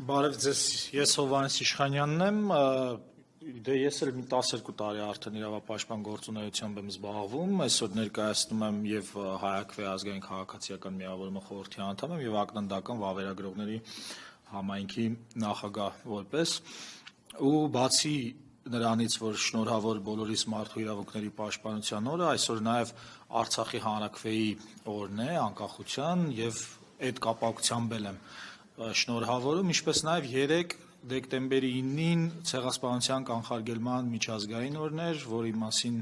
Բարև ձեզ, ես Հովհաննես Իշխանյանն եմ, դե ես էլ մի 12 տարի արդեն իրավապաշտպան գործունեությամբ եմ զբաղվում, այսօր ներկայացնում եմ եւ Հայաքվե ազգային քաղաքացիական միավորումը խորհրդի անդամ եմ եւ ակննդական վավերագրողների համայնքի նախագահ որպես ու բացի նրանից, որ շնորհավոր բոլորիս մարդու իրավունքների պաշտպանության օրը, այսօր նաեւ Արցախի հանրաքվեի օրն է, անկախության եւ այդ կապակցությամբ եմ շնորհավորում, ինչպես նաև 3 դեկտեմբերի 9-ին ցեղասպանության կանխարգելման միջազգային օրն էր, որի մասին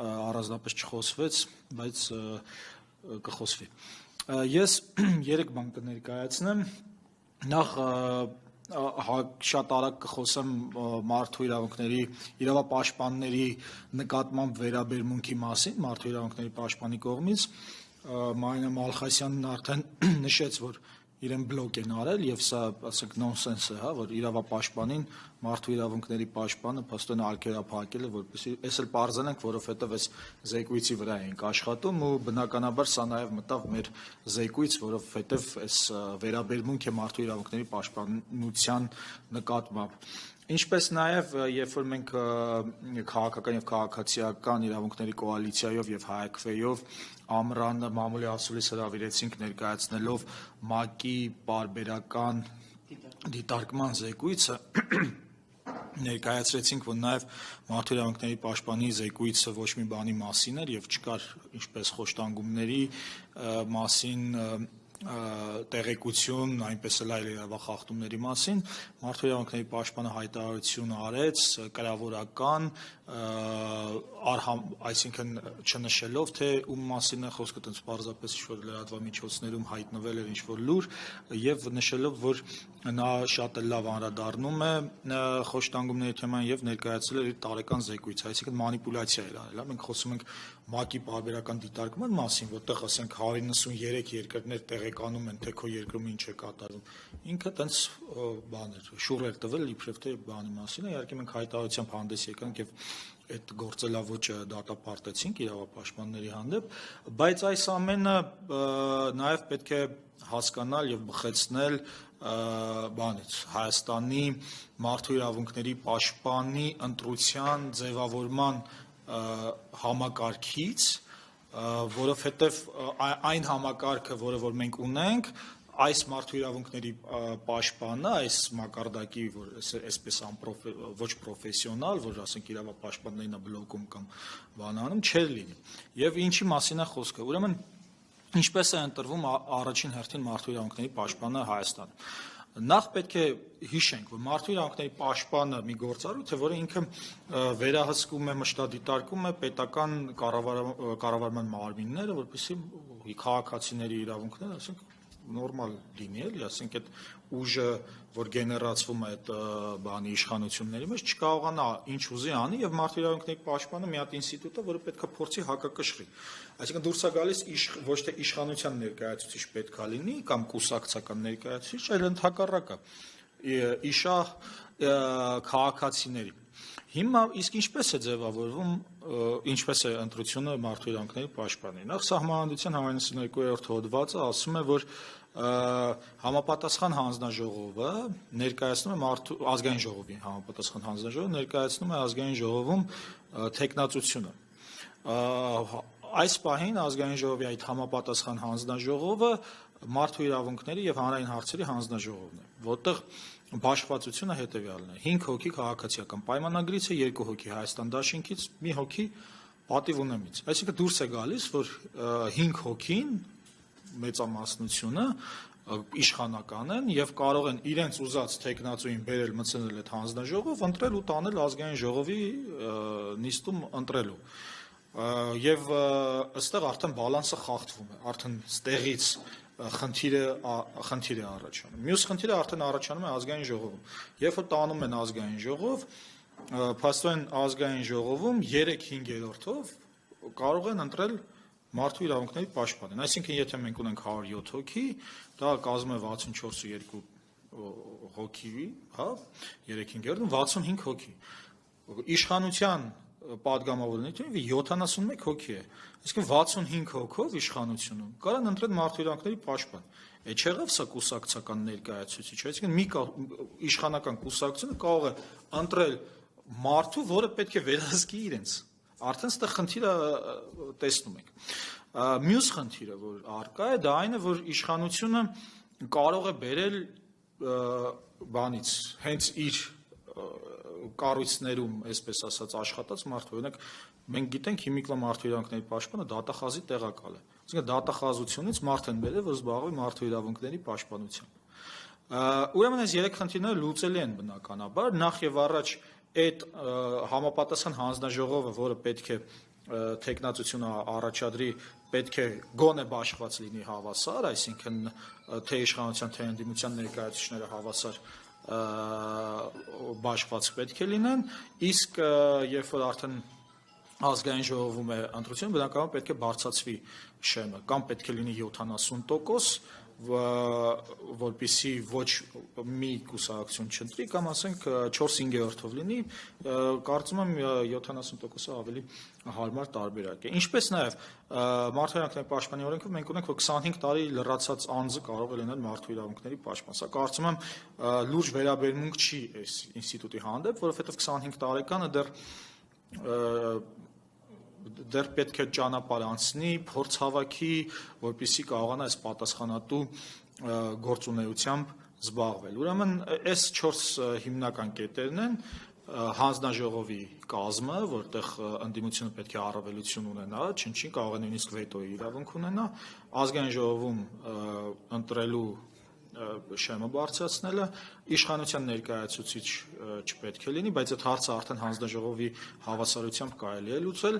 առանձնապես չխոսվեց, բայց կխոսվի։ Ես 3 բան կներկայացնեմ, նախ շատ արագ կխոսեմ մարդու իրավունքների իրավապաշտպանների նկատմամբ վերաբերմունքի մասին, մարդու իրավունքների պաշտպանի կողմից, Մարինա Մալխասյանն արդեն նշեց, որ իրեն բլոկ են արել եւ սա ասենք նոնսենս է, հա, որ իրավապաշտպանին մարդու իրավունքների պաշտպանը փաստորեն արգելափակել է, որպեսզի այս էլ պարզանանք, որովհետեւ այս զեկույցի վրա ենք աշխատում ու բնականաբար սա նաեւ մտավ մեր զեկույց, որովհետեւ այս վերաբերմունք է մարդու իրավունքների պաշտպանության նկատմամբ։ Ինչպես նաև, երբ որ մենք քաղաքական եւ քաղաքացիական իրավունքների կոալիցիայով եւ Հայաքվեյով ամռանը մամուլի ասուլիս հրավիրեցինք ներկայացնելով ՄԱԿ-ի պարբերական դիտարկման զեկույցը, ներկայացրեցինք, որ նաև մարդու իրավունքների պաշտպանի զեկույցը ոչ մի բանի մասին էր եւ չկար ինչպես խոշտանգումների մասին տեղեկություն, այնպես էլ այլ իրավախախտումների մասին, մարդու իրավունքների պաշտպանը հայտարարություն արեց, կրավորական, այսինքն չնշելով, թե ում մասին է խոսքը, տենց պարզապես ինչ-որ լրատվամիջոցներում հայտնվել էր ինչ-որ լուր եւ նշելով, որ նա շատ լավ անդրադառնում է խոշտանգումների թեման եւ ներկայացրել էր իր տարեկան զեկույցը, այսինքն մանիպուլյացիա էր արել, մենք խոսում ենք ՄԱԿ-ի պարբերական դիտարկման մասին, որտեղ ասենք 193 երկրներ տեղեկանում են, թե քո երկրում ինչ է կատարվում։ Ինքը տենց բան էր, շուռ էր տվել իբրև թե բանի մասին է, իհարկե մենք հայտարարությամբ հանդես եկանք եւ այդ գործելավոճը դատապարտեցինք իրավապաշտպանների հանդեպ, բայց այս ամենը նաեւ պետք է հասկանալ եւ բխեցնել բանից Հայաստանի մարդու իրավունքների պաշտպանի ընտրության ձևավորման համակարգից, որովհետև այն համակարգը, որը որ մենք ունենք, այս մարդու իրավունքների պաշտպանը, այս մակարդակի, որ այսպես ոչ պրոֆեսիոնալ, որ ասենք իրավապաշտպաններին է բլոկում կամ բանանում, չէր լինի։ Եվ ինչի մասին է խոսքը։ Ուրեմն ինչպես է ընտրվում առաջին հերթին մարդու իրավունքների պաշտպանը Հայաստանում։ Նախ պետք է հիշենք, որ մարդու իրավունքների պաշտպանը մի գործառույթ է, որը ինքը վերահսկում է, մշտադիտարկում է պետական կառավարման մարմինները, որպեսզի քաղաքացիների իրավունքները, ասենք, նորմալ լինի, էլի, ասենք այդ ուժը, որ գեներացվում է այդ բանի իշխանությունների մեջ, չկարողանա ինչ ուզի անի եւ մարդու իրավունքների պաշտպանը մի հատ ինստիտուտ է, որը պետք է փորձի հակակշռի։ Այսինքն դուրս է գալիս ոչ թե իշխանության ներկայացուցիչ պետք է լինի կամ կուսակցական ներկայացուցիչ, այլ ընդհակառակը իշահ քաղաքացիների։ Հիմա իսկ ինչպես է ձևավորվում, ինչպես է ընտրությունը մարդու իրավունքների պաշտպանի։ Նախ Սահմանադրության 192-րդ հոդվածը ասում է, որ համապատասխան հանձնաժողովը ներկայացնում է ազգային ժողովի համապատասխան հանձնաժողովը ներկայացնում է ազգային ժողովում թեկնածությունը։ Այս պահին ազգային ժողովի այդ համապատասխան հանձնաժողովը մարդու իրավունքների եւ հանրային հարցերի հանձնաժողովն է, որտեղ բաշխվածությունը հետեւյալն է. 5 հոգի քաղաքացիական պայմանագրից է, 2 հոգի Հայաստան Դաշինքից, մի հոգի պատիվ ունեմից։ Այսինքն դուրս է գալիս, որ 5 հոգին մեծամասնությունը իշխանական են եւ կարող են իրենց ուզած թեկնածուին բերել մտցնել այդ հանձնաժողով, ընտրել ու տանել ազգային ժողովի նիստում ընտրելու։ Եվ ըստեղ արդեն բալանսը խախտվում է, արդեն ստեղից խնդիր է առաջանում։ Մյուս խնդիրը արդեն առաջանում է ազգային ժողովում։ Երբ որ տանում են ազգային ժողով, փաստորեն ազգային ժողովում 3/5-ով կարող են ընտրել մարդու իրավունքների պաշտպանին։ Այսինքն, եթե մենք ունենք 107 հոգի, դա կազմում է 64 հոգի, հա, 3/5-ում 65 հոգի։ Իշխանության պատգամավորների թիվը 71 հոգի է։ Այսինքն 65 հոգով իշխանությունում կարան ընտրեն մարդու իրավունքների պաշտպան։ Է չեղավ սա կուսակցական ներկայացուցիչ, այսինքն մի իշխանական կուսակցությունը կարող է ընտրել մարդու, որը պետք է վերահսկի իրենց։ Արդեն ստեղ խնդիրը տեսնում ենք։ Մյուս խնդիրը, որ առկա է, դա այն է, որ իշխանությունը կարող է բերել բանից հենց իր կառույցներում, այսպես ասած, աշխատած մարդու, օրինակ մենք գիտենք Հիմիկլա մարդու իրավունքների պաշտպանը դատախազի տեղակալ է։ Այսինքն դատախազությունից մարդ են բերել, որ զբաղվի մարդու իրավունքների պաշտպանությամբ։ Ուրեմն այս երեք խնդիրները լուծելի են բնականաբար, նախ եւ առաջ այդ համապատասխան հանձնաժողովը, որը պետք է թեկնածությունը առաջադրի, պետք է գոնե բաշխված լինի հավասար, այսինքն թե իշխանության, թե ընդդիմության ներկայացուցիչները հավասար բաշխված պետք է լինեն, իսկ երբ որ արդեն ազգային ժողովում է ընտրությունը, բնականաբար պետք է բարձրացվի շեմը, կամ պետք է լինի 70%, որպեսզի ոչ մի կուսակցություն չընտրի, կամ ասենք 4/5-ով լինի, կարծում եմ 70%-ը ավելի հարմար տարբերակ է։ Ինչպես նաև մարդու իրավունքների պաշտպանի օրենքով մենք ունենք, որ 25 տարի լրացած անձը կարող է լինել մարդու իրավունքների պաշտպան։ Սա կարծում եմ լուրջ վերաբերմունք չի այս ինստիտուտի հանդեպ, որովհետև 25 տարեկանը դեռ պետք է ճանապարհ անցնի, փորձ հավաքի, որպեսզի կարողանա այս պատասխանատու գործունեությամբ զբաղվել։ Ուրեմն այս 4 հիմնական կետերն են հանձնաժողովի կազմը, որտեղ ընդդիմությունը պետք է առավելություն ունենա, չնչին կարող է նույնիսկ վետոյի իրավունք ունենա, ազգային ժողովում ընտրելու շեմը բարձրացնելը, իշխանության ներկայացուցիչ չպետք է լինի, բայց այդ հարցը արդեն հանձնաժողովի հավասարությամբ կարելի է լուծել,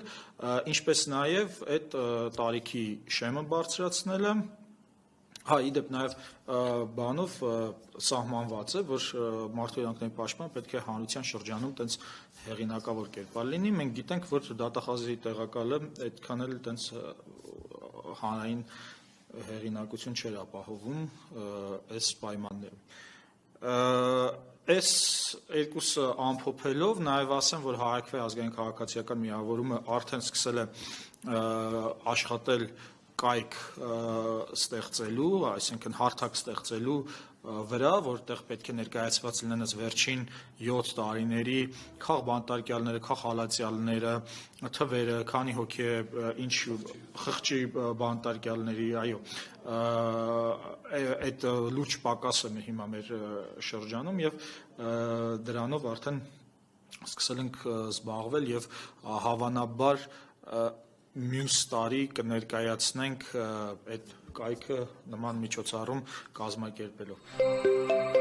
ինչպես նաև այդ տարիքի շեմը բարձրացնելը, իդեպ նաև բանով սահմանված է, որ մարդու իրավունքների պաշտպանը պետք է հանրության շրջանում տենց հեղինակավոր կերպար լինի, մենք գիտենք, որ դատախազի տեղակալը այդքան էլ տենց հանրային հեղինակություն չէր ապահովում այս պայմաններում։ Այս երկուսը ամփոփելով նաև ասեմ, որ Հայաքվե ազգային քաղաքացիական միավորումը արդեն սկսել է աշխատել կայք ստեղծելու, այսինքն հարթակ ստեղծելու վրա, որտեղ պետք է ներկայացված լինեն այս վերջին 7 տարիների քաղ բանտարկյալները, քաղ հալածյալները, թվերը, քանի հոգի է, ինչ խղճի բանտարկյալների, այո, այդ լուրջ պակասը հիմա մեր շրջանում եւ դրանով արդեն սկսել ենք զբաղվել եւ հավանաբար մյուս տարի կներկայացնենք այդ կայքը նման միջոցառում կազմակերպելով։